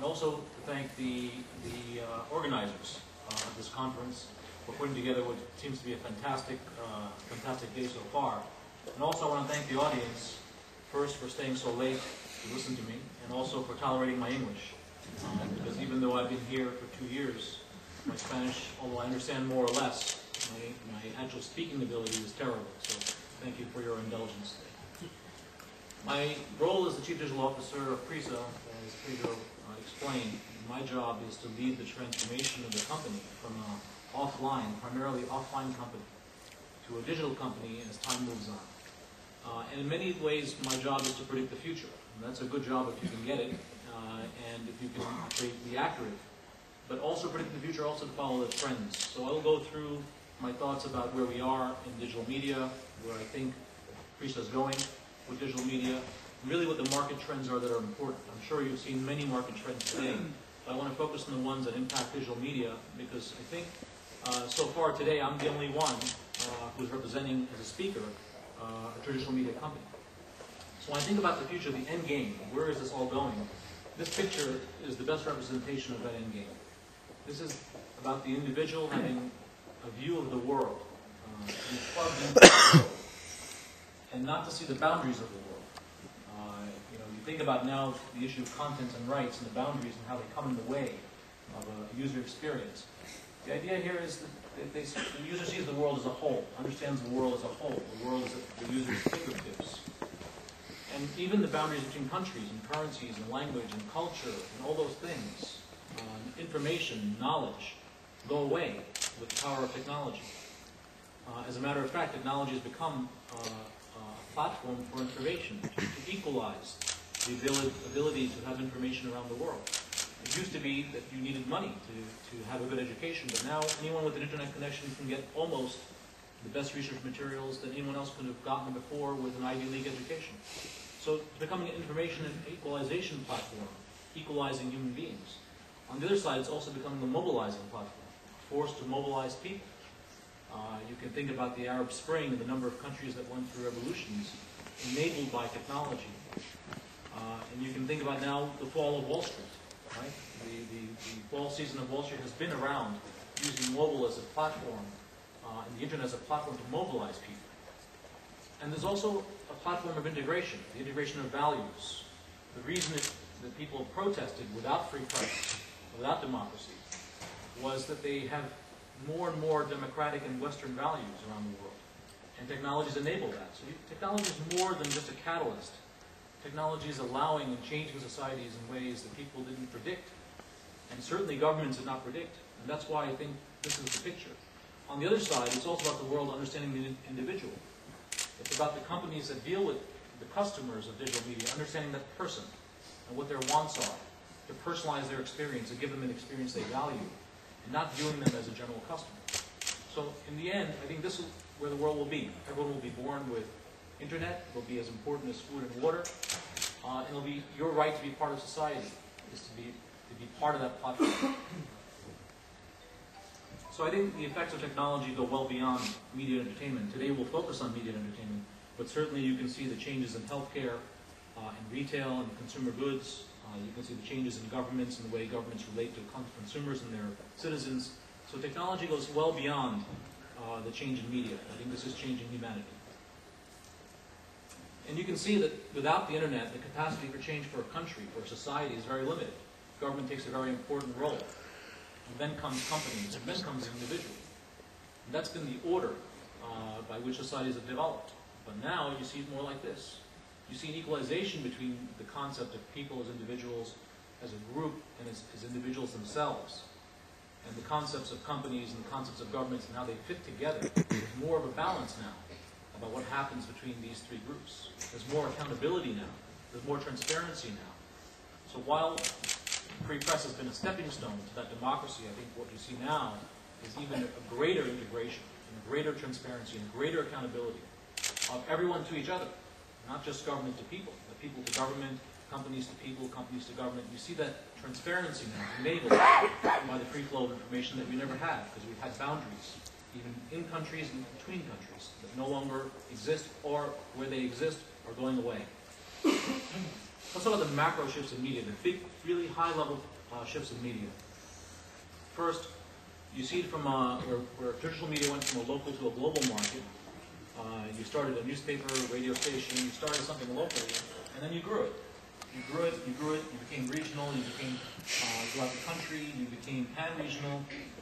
also to thank the organizers of this conference for putting together what seems to be a fantastic day so far. And also I want to thank the audience, first for staying so late to listen to me, and also for tolerating my English. Because even though I've been here for 2 years, my Spanish, although I understand more or less, my actual speaking ability is terrible. So thank you for your indulgence. My role as the Chief Digital Officer of Prisa, as Pedro explained, my job is to lead the transformation of the company from an offline, primarily offline company, to a digital company as time moves on. And in many ways, my job is to predict the future. And that's a good job if you can get it, and if you can be accurate. But also predict the future, also to follow the trends. So I'll go through my thoughts about where we are in digital media, where I think Prisa is going with digital media, and really what the market trends are that are important. I'm sure you've seen many market trends today, but I want to focus on the ones that impact digital media, because I think so far today I'm the only one who's representing as a speaker a traditional media company. So when I think about the future, the end game, where is this all going? This picture is the best representation of that end game. This is about the individual having a view of the world, to be plugged into the world, and not to see the boundaries of the world. You think about now the issue of content and rights and the boundaries and how they come in the way of a user experience. The idea here is that the user sees the world as a whole, understands the world as a whole. The world is at the user's fingertips. And even the boundaries between countries and currencies and language and culture and all those things, information, knowledge, go away with the power of technology. As a matter of fact, technology has become a platform for information, to equalize the ability to have information around the world. It used to be that you needed money to have a good education, but now anyone with an internet connection can get almost the best research materials that anyone else could have gotten before with an Ivy League education. So it's becoming an information and equalization platform, equalizing human beings. On the other side, it's also becoming a mobilizing platform, a force to mobilize people. You can think about the Arab Spring and the number of countries that went through revolutions enabled by technology. And you can think about now the fall of Wall Street. Right? The fall season of Wall Street has been around using mobile as a platform, and the internet as a platform to mobilize people. And there's also a platform of integration, the integration of values. The reason that people protested without free press, without democracy, was that they have more and more democratic and Western values around the world. And technologies enable that. So technology is more than just a catalyst. Technology is allowing and changing societies in ways that people didn't predict. And certainly governments did not predict. And that's why I think this is the picture. On the other side, it's also about the world understanding the individual. It's about the companies that deal with the customers of digital media, understanding that person and what their wants are, to personalize their experience and give them an experience they value, and not viewing them as a general customer. So in the end, I think this is where the world will be. Everyone will be born with internet. It will be as important as food and water. And it'll be your right to be part of society, is to be part of that platform. So I think the effects of technology go well beyond media and entertainment. Today we'll focus on media and entertainment, but certainly you can see the changes in healthcare, in retail and consumer goods. You can see the changes in governments and the way governments relate to consumers and their citizens. So technology goes well beyond the change in media. I think this is changing humanity. And you can see that without the internet, the capacity for change for a country, for a society, is very limited. Government takes a very important role. And then comes companies, and then comes the individual. And that's been the order by which societies have developed. But now you see it more like this. You see an equalization between the concept of people as individuals, as a group, and as individuals themselves. And the concepts of companies and the concepts of governments and how they fit together. There's more of a balance now about what happens between these three groups. There's more accountability now. There's more transparency now. So while free press has been a stepping stone to that democracy, I think what you see now is even a greater integration, and a greater transparency, and a greater accountability of everyone to each other. Not just government to people, but people to government, companies to people, companies to government. You see that transparency now enabled by the free flow of information that we never had, because we had boundaries, even in countries and between countries, that no longer exist, or where they exist are going away. Let's talk about the macro shifts in media, the big, really high-level shifts in media. First, you see it from where traditional media went from a local to a global market. You started a newspaper, radio station, you started something locally, and then you grew it. You grew it, you grew it, you became regional, you became throughout the country, you became pan-regional,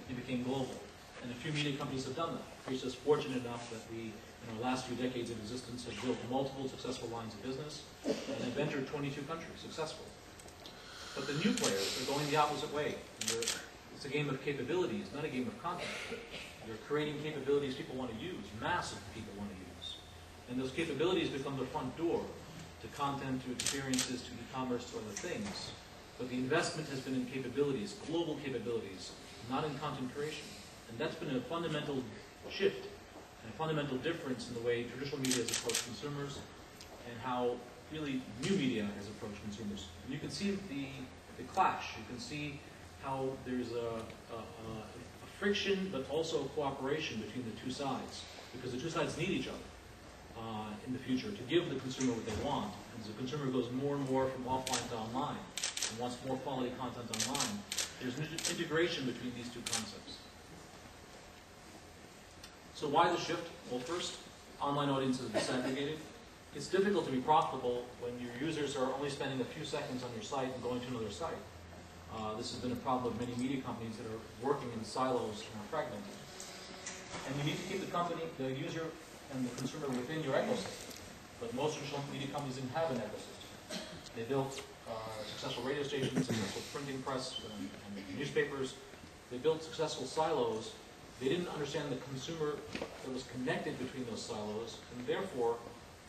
you became global. And a few media companies have done that. Prisa is fortunate enough that we, in our last few decades of existence, have built multiple successful lines of business and have entered 22 countries successfully. But the new players are going the opposite way. It's a game of capabilities, not a game of content. They're creating capabilities people want to use, massive people want to use. And those capabilities become the front door to content, to experiences, to e-commerce, to other things. But the investment has been in capabilities, global capabilities, not in content creation. And that's been a fundamental shift and a fundamental difference in the way traditional media has approached consumers and how really new media has approached consumers. And you can see the clash. You can see how there's a friction, but also cooperation between the two sides, because the two sides need each other in the future to give the consumer what they want. And as the consumer goes more and more from offline to online and wants more quality content online, there's an integration between these two concepts. So why the shift? Well, first, online audiences are disaggregated. It's difficult to be profitable when your users are only spending a few seconds on your site and going to another site. This has been a problem of many media companies that are working in silos and are fragmented. And you need to keep the user and the consumer within your ecosystem. But most traditional media companies didn't have an ecosystem. They built successful radio stations, successful printing press, and newspapers. They built successful silos. They didn't understand the consumer that was connected between those silos, and therefore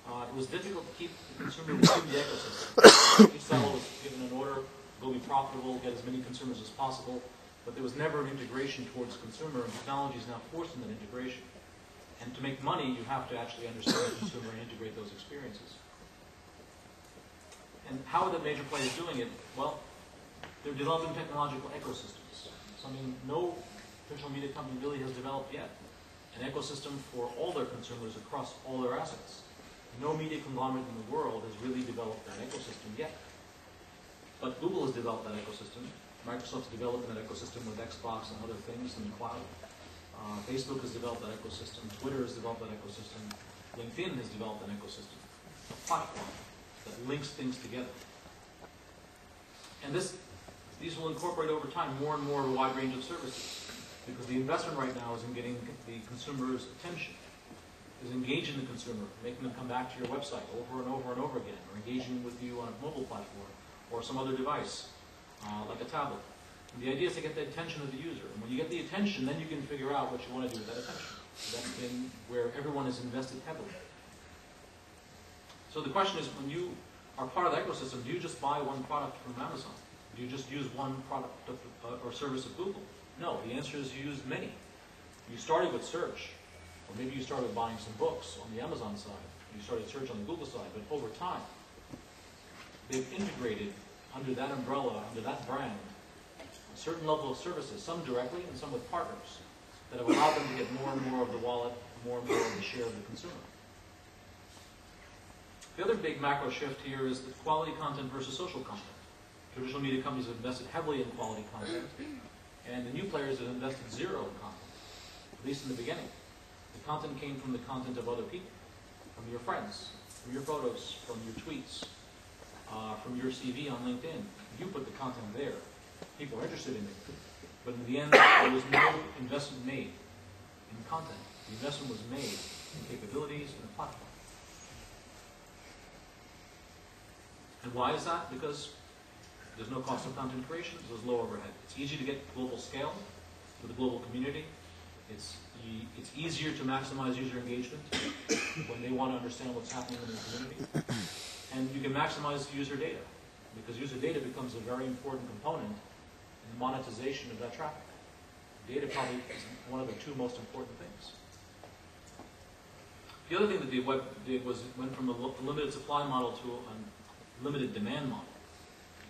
it was difficult to keep the consumer within the ecosystem. Each silo was given an order, go be profitable, get as many consumers as possible, but there was never an integration towards the consumer, and technology is now forcing that integration. And to make money, you have to actually understand the consumer and integrate those experiences. And how are the major players doing it? Well, they're developing technological ecosystems. Something no traditional media company really has developed yet. An ecosystem for all their consumers across all their assets. No media conglomerate in the world has really developed that ecosystem yet. But Google has developed that ecosystem. Microsoft's developing that ecosystem with Xbox and other things in the cloud. Facebook has developed that ecosystem. Twitter has developed that ecosystem. LinkedIn has developed an ecosystem, a platform that links things together. And these will incorporate over time more and more of a wide range of services, because the investment right now is in getting the consumer's attention, is engaging the consumer, making them come back to your website over and over and over again, or engaging with you on a mobile platform or some other device, like a tablet. And the idea is to get the attention of the user. And when you get the attention, then you can figure out what you want to do with that attention. So that's been where everyone is invested heavily. So the question is, when you are part of the ecosystem, do you just buy one product from Amazon? Do you just use one product or service of Google? No, the answer is you use many. You started with search, or maybe you started buying some books on the Amazon side. You started search on the Google side, but over time, they've integrated under that umbrella, under that brand, a certain level of services, some directly and some with partners, that have allowed them to get more and more of the wallet, more and more of the share of the consumer. The other big macro shift here is the quality content versus social content. Traditional media companies have invested heavily in quality content, and the new players have invested zero in content, at least in the beginning. The content came from the content of other people, from your friends, from your photos, from your tweets, from your CV on LinkedIn. You put the content there. People are interested in it. But in the end, there was no investment made in content. The investment was made in capabilities and a platform. And why is that? Because there's no cost of content creation, so there's low overhead. It's easy to get global scale with a global community. It's easier to maximize user engagement when they want to understand what's happening in the community. And you can maximize user data, because user data becomes a very important component in the monetization of that traffic. Data probably is one of the two most important things. The other thing that the web did was it went from a limited supply model to a limited demand model.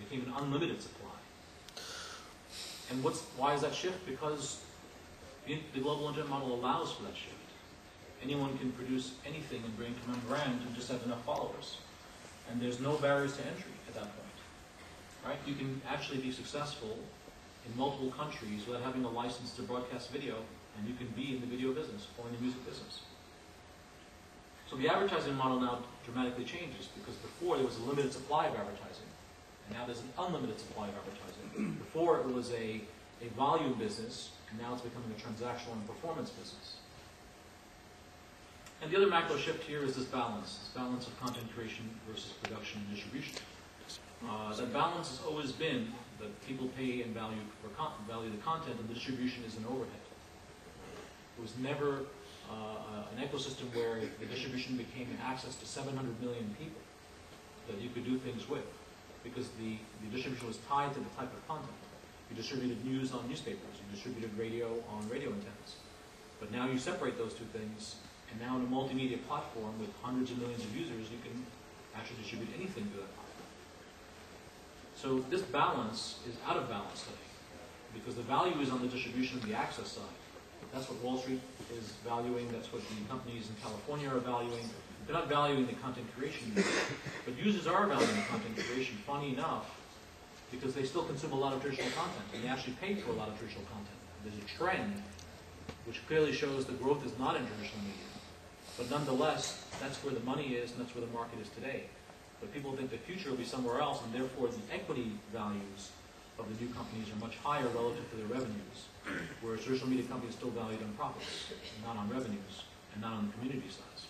It became an unlimited supply. And why is that shift? Because the global internet model allows for that shift. Anyone can produce anything and bring to one brand and just have enough followers. And there's no barriers to entry at that point. right? You can actually be successful in multiple countries without having a license to broadcast video, and you can be in the video business or in the music business. So the advertising model now dramatically changes, because before there was a limited supply of advertising, and now there's an unlimited supply of advertising. Before it was a volume business, and now it's becoming a transactional and performance business. And the other macro shift here is this balance of content creation versus production and distribution. That balance has always been that people pay and value the content, and the distribution is an overhead. It was never an ecosystem where the distribution became access to 700 million people that you could do things with, because the distribution was tied to the type of content. You distributed news on newspapers, you distributed radio on radio antennas. But now you separate those two things, and now in a multimedia platform with hundreds of millions of users, you can actually distribute anything to that platform. So this balance is out of balance today, because the value is on the distribution and the access side. That's what Wall Street is valuing, that's what the companies in California are valuing. They're not valuing the content creation, but users are valuing the content creation, funny enough, because they still consume a lot of traditional content, and they actually pay for a lot of traditional content. There's a trend which clearly shows the growth is not in traditional media. But nonetheless, that's where the money is, and that's where the market is today. But people think the future will be somewhere else, and therefore the equity values of the new companies are much higher relative to their revenues, whereas traditional media companies still valued on profits, not on revenues, and not on the community size.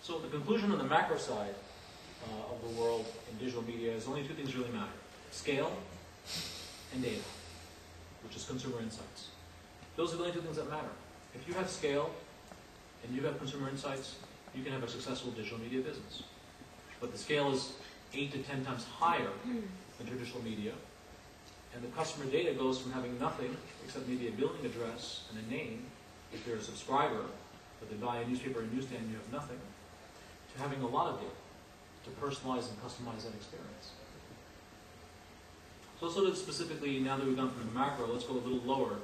So the conclusion on the macro side of the world in digital media is only two things really matter: scale and data, which is consumer insights. Those are the only two things that matter. If you have scale and you have consumer insights, you can have a successful digital media business. But the scale is 8 to 10 times higher than traditional media, and the customer data goes from having nothing except maybe a billing address and a name, if they're a subscriber, but they buy a newspaper or a newsstand and you have nothing, to having a lot of data to personalize and customize that experience. So let's look at specifically, now that we've gone from the macro, let's go a little lower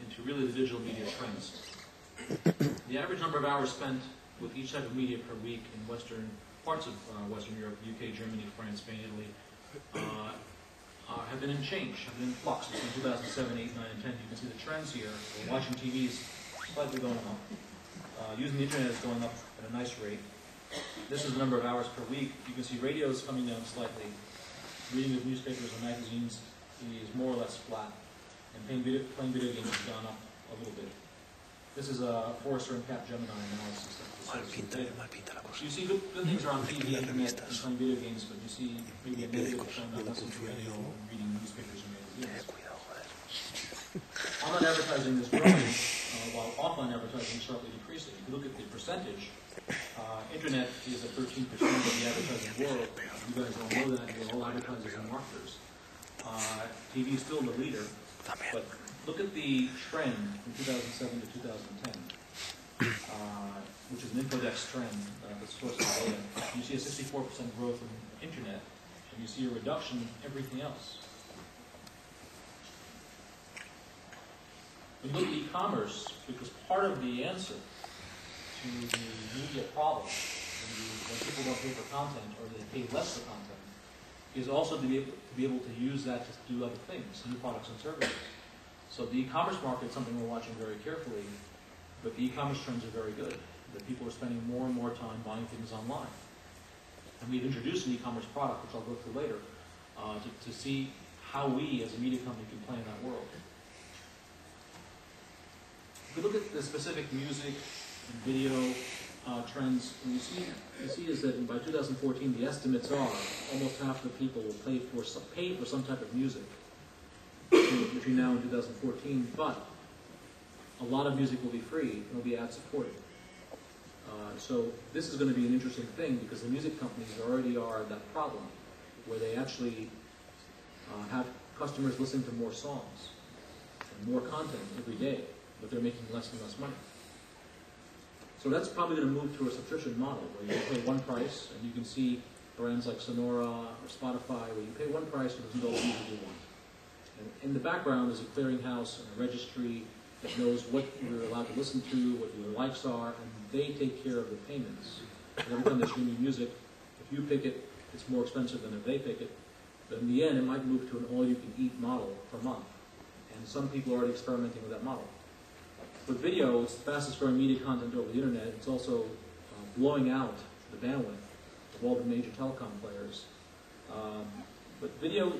into really the digital media trends. The average number of hours spent with each type of media per week in parts of Western Europe, UK, Germany, France, Spain, Italy, have been in change, have been in flux. Between 2007, 8, 9, and 10, you can see the trends here. Watching TV is slightly going up. Using the internet is going up at a nice rate. This is the number of hours per week. You can see radio is coming down slightly. Reading of newspapers and magazines is more or less flat. And playing video games has gone up a little bit. This is a Forrester and Capgemini analysis. You see good things are on TV, internet, and playing video games, but you see maybe a negative trend on listening to radio and reading newspapers and magazines. Online advertising is growing, while offline advertising is sharply decreasing. If you look at the percentage, internet is at 13% of the advertising world. You guys all know that. You're all advertisers and marketers. TV is still the leader, but look at the trend from 2007 to 2010, which is an Infodex trend, the source of data. You see a 64% growth in internet, and you see a reduction in everything else. When you look at e-commerce, because part of the answer to the media problem, when people don't pay for content or they pay less for content, is also to be able to use that to do other things, new products and services. So the e-commerce market is something we're watching very carefully, but the e-commerce trends are very good. That people are spending more and more time buying things online. And we've introduced an e-commerce product, which I'll go through later, to see how we as a media company can play in that world. If we look at the specific music and video trends, and you see is that by 2014, the estimates are almost half the people will pay for some type of music between now and 2014, but a lot of music will be free and will be ad-supported. So this is going to be an interesting thing, because the music companies already are that problem, where they actually have customers listening to more songs and more content every day, but they're making less and less money. So that's probably going to move to a subscription model, where you pay one price, and you can see brands like Sonora or Spotify, where you pay one price and there's no music you want. And in the background is a clearinghouse and a registry that knows what you're allowed to listen to, what your likes are, and they take care of the payments. And every time they stream your music, if you pick it, it's more expensive than if they pick it, But in the end, it might move to an all-you-can-eat model per month. And some people are already experimenting with that model. With video, it's the fastest growing media content over the internet. It's also blowing out the bandwidth of all the major telecom players. But video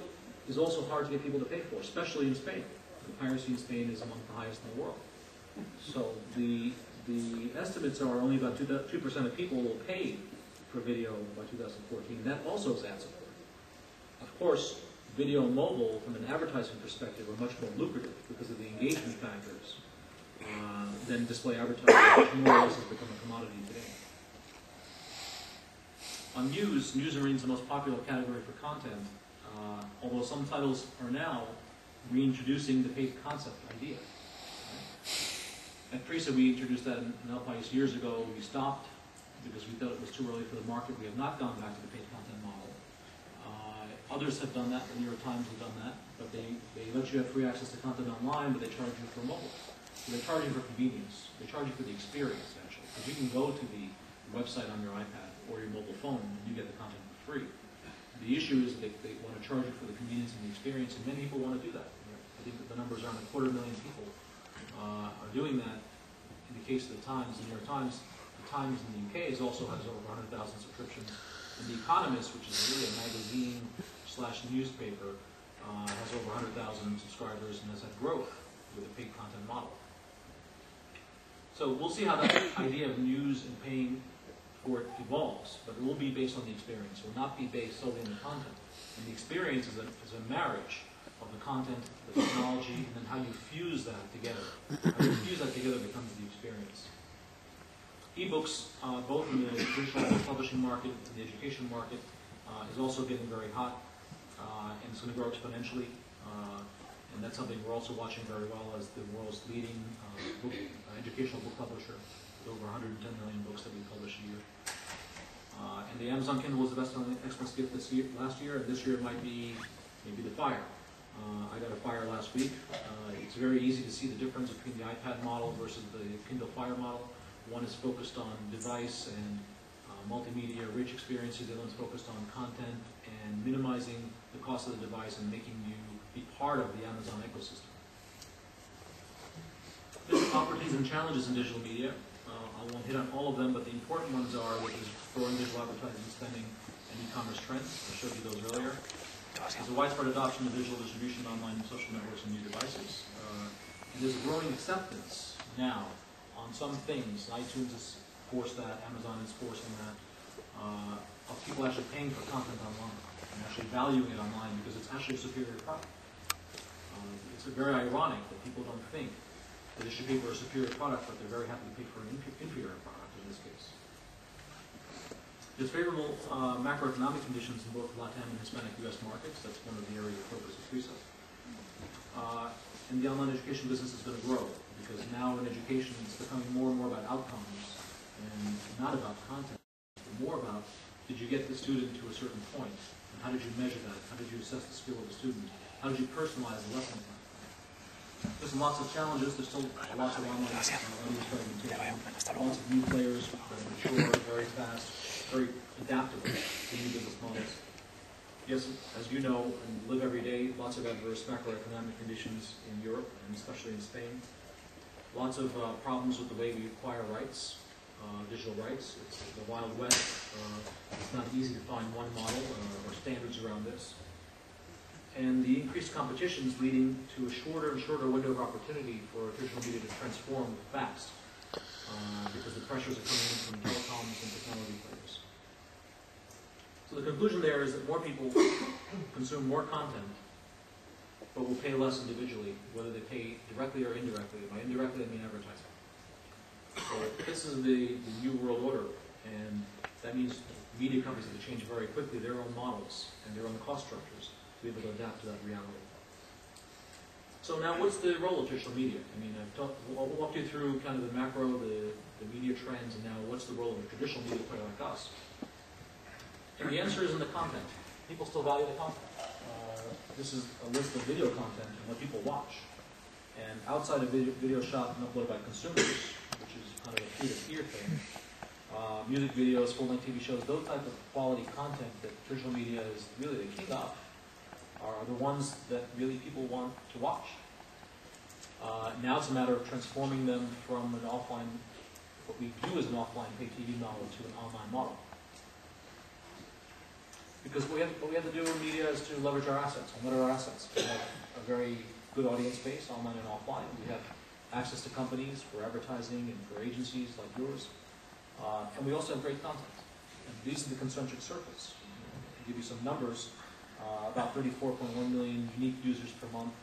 is also hard to get people to pay for, especially in Spain. The piracy in Spain is among the highest in the world. So the estimates are only about 2% of people will pay for video by 2014. That also is ad support. Of course, video and mobile, from an advertising perspective, are much more lucrative because of the engagement factors than display advertising, which more or less has become a commodity today. On news remains the most popular category for content, although some titles are now reintroducing the paid concept idea. At Prisa, we introduced that in El País years ago. We stopped because we thought it was too early for the market. We have not gone back to the paid content model. Others have done that. The New York Times have done that. But they let you have free access to content online, but they charge you for mobile. So they charge you for convenience. They charge you for the experience, actually. Because you can go to the website on your iPad or your mobile phone, and you get the content for free. The issue is they want to charge you for the convenience and the experience, and many people want to do that. I think that the numbers are around 250,000 people are doing that. In the case of the Times, the New York Times, the Times in the UK also has over 100,000 subscriptions. And The Economist, which is really a magazine/newspaper, has over 100,000 subscribers and has had growth with a paid content model. So we'll see how that idea of news and paying for it evolves, but it will be based on the experience. It will not be based solely on the content. And the experience is a marriage of the content, the technology, and then how you fuse that together. How you fuse that together becomes the experience. E-books, both in the traditional publishing market and the education market, is also getting very hot, and it's going to grow exponentially. And that's something we're also watching very well as the world's leading educational book publisher, with over 110 million books that we publish a year. And the Amazon Kindle was the best-selling Xmas gift last year, and this year it might be maybe the Fire. I got a Fire last week. It's very easy to see the difference between the iPad model versus the Kindle Fire model. One is focused on device and multimedia-rich experiences. The other one's focused on content and minimizing the cost of the device and making you be part of the Amazon ecosystem. There's opportunities and challenges in digital media. I won't hit on all of them, but the important ones are growing digital advertising spending and e-commerce trends. I showed you those earlier. There's a widespread adoption of digital distribution online and social networks and new devices. And there's a growing acceptance now on some things. iTunes has forced that, Amazon is forcing that, of people actually paying for content online and actually valuing it online because it's actually a superior product. It's very ironic that people don't think that it should pay for a superior product, but they're very happy to pay for an inferior product in this case. There's favorable macroeconomic conditions in both Latin and Hispanic U.S. markets. That's one of the areas of focus of Prisa. And the online education business is going to grow because now in education it's becoming more and more about outcomes and not about content, but more about did you get the student to a certain point, and how did you measure that? How did you assess the skill of the student? How did you personalize the lesson plan? There's lots of challenges. There's still lots of online fragmentation, lots of new players that are mature, very fast, very adaptable to new business models. Yes, as you know and live every day, lots of adverse macroeconomic conditions in Europe and especially in Spain. Lots of problems with the way we acquire rights, digital rights. It's the Wild West. It's not easy to find one model or standards around this. And the increased competition is leading to a shorter and shorter window of opportunity for digital media to transform fast because the pressures are coming in from telecoms and technology players. So the conclusion there is that more people consume more content, but will pay less individually, whether they pay directly or indirectly. By indirectly, I mean advertising. So this is the new world order, and that means media companies have to change very quickly their own models and their own cost structures to be able to adapt to that reality. So now, what's the role of digital media? I mean, I'll walk you through kind of the macro, the media trends, and now what's the role of a traditional media player like us? And the answer is in the content. People still value the content. This is a list of video content and what people watch. And outside of video shot and uploaded by consumers, which is kind of a peer-to-peer thing, music videos, full-length TV shows, those types of quality content that traditional media is really the king of, are the ones that really people want to watch. Now it's a matter of transforming them from an offline, what we view as an offline pay TV model, to an online model. Because what we have to do in media is to leverage our assets. And what are our assets? We have a very good audience base, online and offline. We have access to companies for advertising and for agencies like yours. And we also have great content. And these are the concentric circles. To give you some numbers, about 34.1 million unique users per month.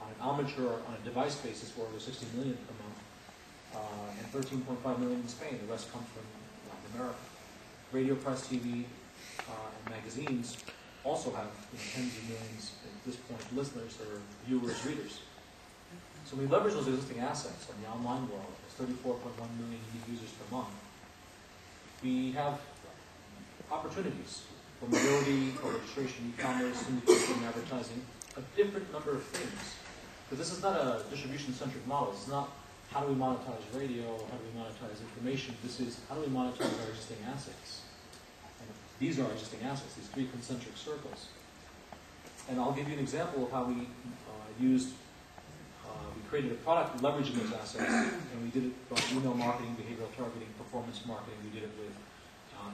On an amateur, on a device basis, we're over 60 million per month. And 13.5 million in Spain. The rest comes from Latin America. Radio, press, TV, and magazines also have tens of millions at this point listeners or viewers, readers. So we leverage those existing assets on the online world. There's 34.1 million unique users per month. We have opportunities for mobility, for registration, e-commerce, syndication, advertising, a different number of things. But this is not a distribution-centric model. It's not how do we monetize radio, how do we monetize information. This is how do we monetize our existing assets. And these are our existing assets, these three concentric circles. And I'll give you an example of how we we created a product leveraging those assets, and we did it from email marketing, behavioral targeting, performance marketing. We did it with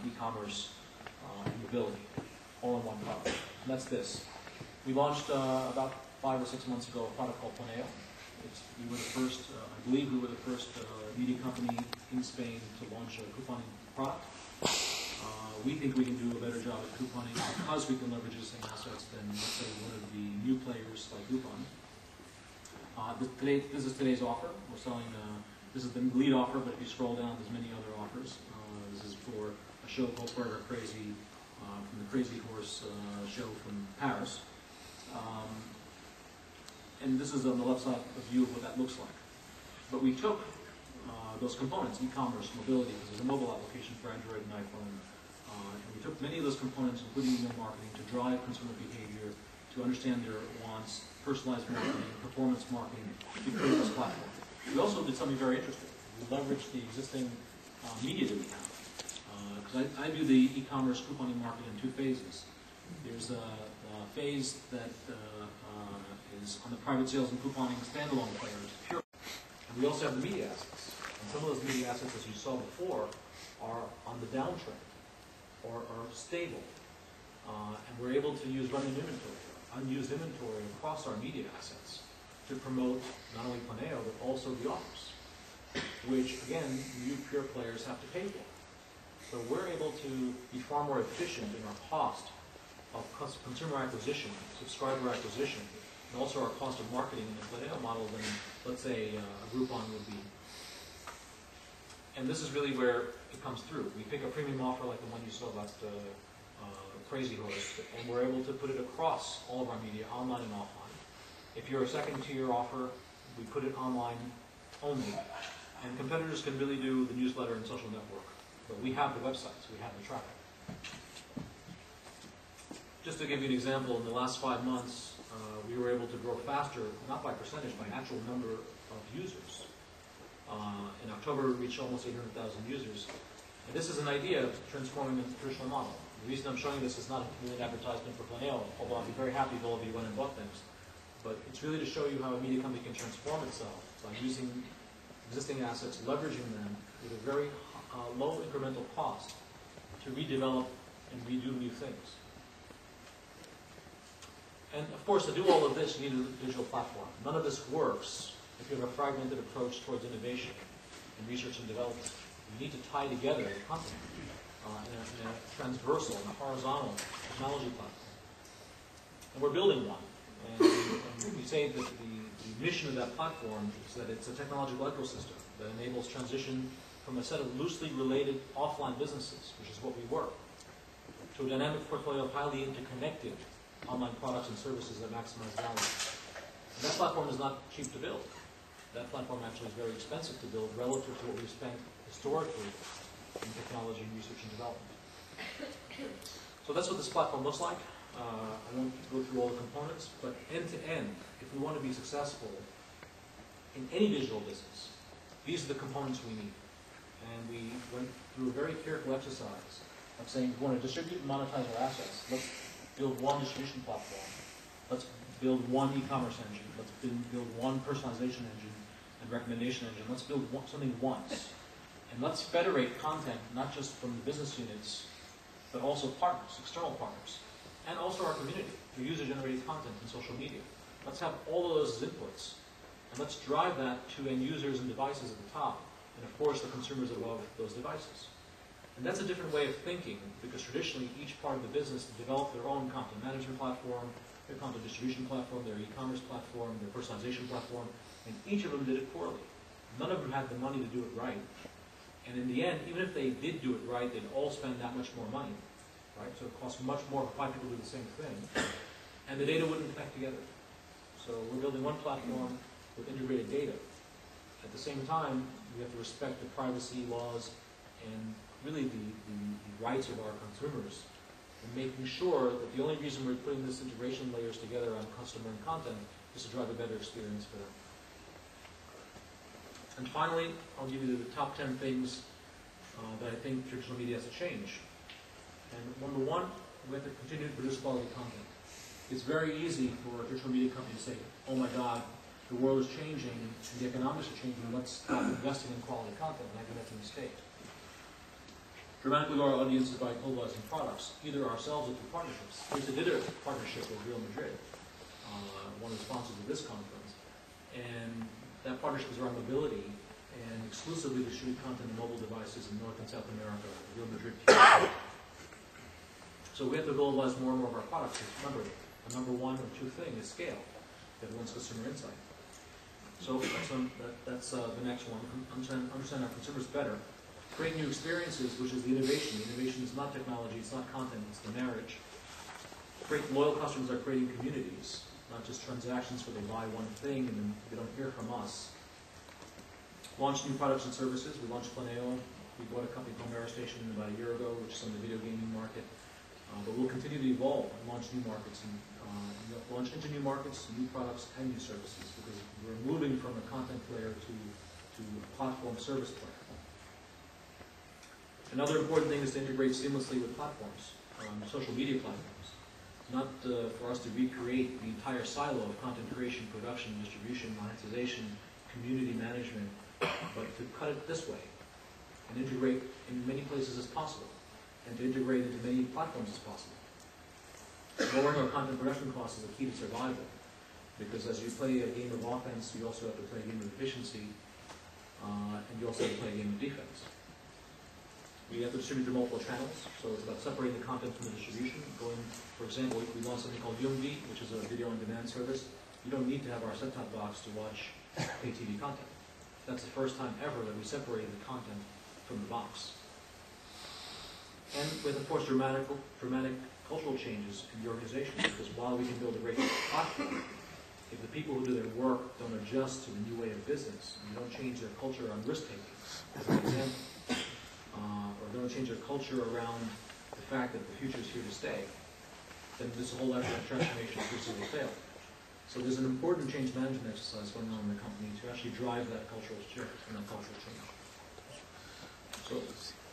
e-commerce and mobility, all in one product. And that's this. We launched about 5 or 6 months ago a product called Planeo. We were the first, I believe we were the first media company in Spain to launch a couponing product. We think we can do a better job at couponing because we can leverage the same assets than, let's say, one of the new players like Groupon. This is today's offer. We're selling, this is the lead offer, but if you scroll down, there's many other offers. This is for a show called Forever Crazy, from the Crazy Horse show from Paris. And this is on the left side a view of what that looks like. But we took those components, e-commerce, mobility, because there's a mobile application for Android and iPhone. And we took many of those components, including email marketing, to drive consumer behavior, to understand their wants, personalized marketing, performance marketing, to create this platform. We also did something very interesting. We leveraged the existing media that we have. Because I view the e-commerce couponing market in two phases. There's a phase that is on the private sales and couponing standalone players, pure. And we also have the media assets. And some of those media assets, as you saw before, are on the downtrend or are stable. And we're able to use running inventory, unused inventory across our media assets to promote not only Planeo, but also the offers, which, again, new pure players have to pay for. So we're able to be far more efficient in our cost of consumer acquisition, subscriber acquisition, and also our cost of marketing in the Planeo model than, let's say, a Groupon would be. And this is really where it comes through. We pick a premium offer like the one you saw about Crazy Horse, and we're able to put it across all of our media, online and offline. If you're a second-tier offer, we put it online only. And competitors can really do the newsletter and social network. But we have the websites, we have the traffic. Just to give you an example, in the last 5 months, we were able to grow faster, not by percentage, by actual number of users. In October, we reached almost 800,000 users. And this is an idea of transforming the traditional model. The reason I'm showing this is not really an advertisement for Planeo, although I'd be very happy if all of you went and bought things. But it's really to show you how a media company can transform itself by using existing assets, leveraging them with a very low incremental cost to redevelop and redo new things. And of course, to do all of this, you need a digital platform. None of this works if you have a fragmented approach towards innovation and research and development. You need to tie together the company in a transversal and a horizontal technology platform. And we're building one. And we say that the mission of that platform is that it's a technological ecosystem that enables transition from a set of loosely related offline businesses, which is what we were, to a dynamic portfolio of highly interconnected online products and services that maximize value. And that platform is not cheap to build. That platform actually is very expensive to build relative to what we've spent historically in technology and research and development. So that's what this platform looks like. I won't go through all the components, but end to end, if we want to be successful in any digital business, these are the components we need. And we went through a very careful exercise of saying, if we want to distribute and monetize our assets, let's build one distribution platform Let's build one e-commerce engine. Let's build one personalization engine and recommendation engine. Let's build something once. And let's federate content, not just from the business units, but also partners, external partners, and also our community, the user-generated content and social media. Let's have all of those as inputs, and let's drive that to end users and devices at the top, and of course the consumers above those devices. And that's a different way of thinking, because traditionally each part of the business developed their own content management platform, their content distribution platform, their e-commerce platform, their personalization platform, and each of them did it poorly. None of them had the money to do it right. And in the end, even if they did do it right, they'd all spend that much more money, right? So it costs much more for 5 people to do the same thing, and the data wouldn't connect together. So we're building one platform with integrated data. At the same time, we have to respect the privacy laws and really the rights of our consumers, and making sure that the only reason we're putting this integration layers together on customer and content is to drive a better experience for them. And finally, I'll give you the top 10 things that I think traditional media has to change. And number one, we have to continue to produce quality content. It's very easy for a traditional media company to say, oh my God, the world is changing and the economics are changing, let's stop investing in quality content. And I think that's a mistake. Dramatically grow our audiences by globalizing products, either ourselves or through partnerships. Prisa did a partnership with Real Madrid, one of the sponsors of this conference. And that partnership is around mobility and exclusively distribute content on mobile devices in North and South America, Real Madrid. So we have to globalize more and more of our products. Remember, the number one or two thing is scale. Everyone's consumer insight. So that's the next one. Understand our consumers better. Create new experiences, which is the innovation. The innovation is not technology, it's not content, it's the marriage. Create loyal customers are creating communities, not just transactions where they buy one thing and then they don't hear from us. Launch new products and services. We launched Planeo. We bought a company called Station about a year ago, which is on the video gaming market. But we'll continue to evolve and launch new markets and launch into new markets, new products, and new services, because we're moving from a content player to a platform service player. Another important thing is to integrate seamlessly with platforms, social media platforms. Not for us to recreate the entire silo of content creation, production, distribution, monetization, community management, but to cut it this way and integrate in many places as possible, and to integrate into many platforms as possible. Lowering our content production costs is a key to survival, because as you play a game of offense, you also have to play a game of efficiency, and you also have to play a game of defense. We have to distribute to multiple channels, so it's about separating the content from the distribution. For example, we launched something called Yumvi, which is a video-on-demand service. You don't need to have our set-top box to watch pay TV content. That's the first time ever that we separated the content from the box. And with, of course, dramatic cultural changes in the organization, because while we can build a great platform, if the people who do their work don't adjust to the new way of business, and don't change their culture on risk-taking, as an example, or don't change their culture around the fact that the future is here to stay, then this whole effort of transformation will fail. So there's an important change management exercise going on in the company to actually drive that cultural shift and that cultural change. So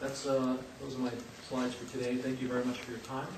that's those are my slides for today. Thank you very much for your time.